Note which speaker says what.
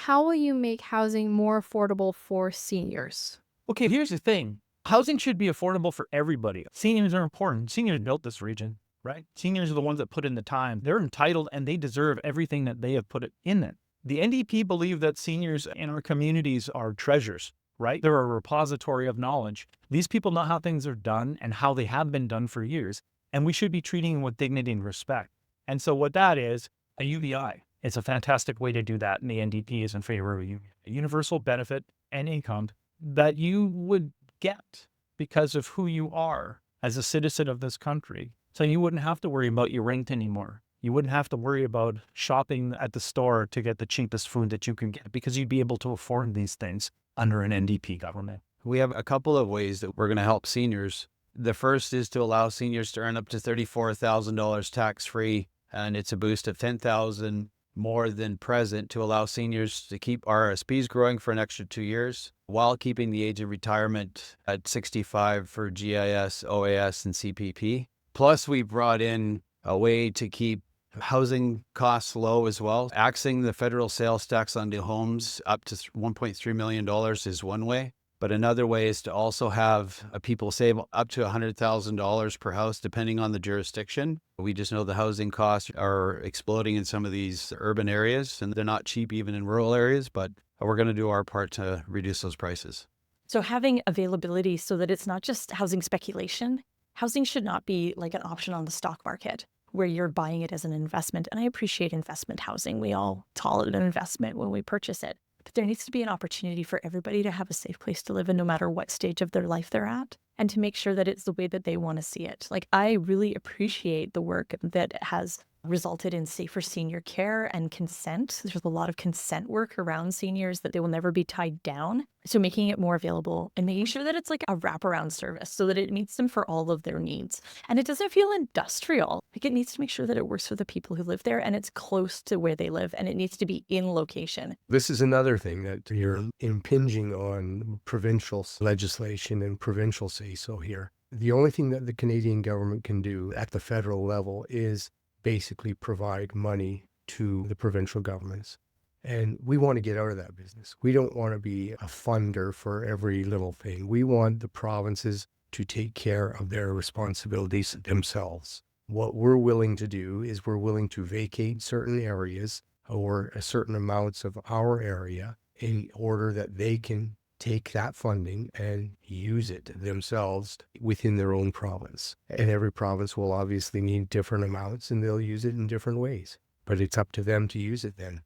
Speaker 1: how will you make housing more affordable for seniors?
Speaker 2: Okay, here's the thing. Housing should be affordable for everybody. Seniors are important. Seniors built this region, right? Seniors are the ones that put in the time. They're entitled and they deserve everything that they have put in it. The NDP believe that seniors in our communities are treasures, right? They're a repository of knowledge. These people know how things are done and how they have been done for years, and we should be treating them with dignity and respect. And so what that is, a UBI. It's a fantastic way to do that, and the NDP is in favor of a universal benefit and income that you would get because of who you are as a citizen of this country. So you wouldn't have to worry about your rent anymore. You wouldn't have to worry about shopping at the store to get the cheapest food that you can get because you'd be able to afford these things under an NDP government.
Speaker 3: We have a couple of ways that we're going to help seniors. The first is to allow seniors to earn up to $34,000 tax-free, and it's a boost of $10,000 more than present to allow seniors to keep RSPs growing for an extra 2 years while keeping the age of retirement at 65 for GIS, OAS, and CPP. Plus, we brought in a way to keep housing costs low as well. Axing the federal sales tax on new homes up to $1.3 million is one way. But another way is to also have people save up to $100,000 per house, depending on the jurisdiction. We just know the housing costs are exploding in some of these urban areas, and they're not cheap even in rural areas, but we're going to do our part to reduce those prices.
Speaker 4: So having availability so that it's not just housing speculation. Housing should not be like an option on the stock market where you're buying it as an investment. And I appreciate investment housing. We all call it an investment when we purchase it. But there needs to be an opportunity for everybody to have a safe place to live in no matter what stage of their life they're at, and to make sure that it's the way that they want to see it. Like, I really appreciate the work that has resulted in safer senior care and consent. There's a lot of consent work around seniors that they will never be tied down. So making it more available and making sure that it's like a wraparound service so that it meets them for all of their needs. And it doesn't feel industrial. Like, it needs to make sure that it works for the people who live there and it's close to where they live and it needs to be in location.
Speaker 5: This is another thing that you're impinging on provincial legislation and provincial say-so here. The only thing that the Canadian government can do at the federal level is basically provide money to the provincial governments. And we want to get out of that business. We don't want to be a funder for every little thing. We want the provinces to take care of their responsibilities themselves. What we're willing to do is we're willing to vacate certain areas or a certain amounts of our area in order that they can take that funding and use it themselves within their own province. And every province will obviously need different amounts and they'll use it in different ways. But it's up to them to use it then.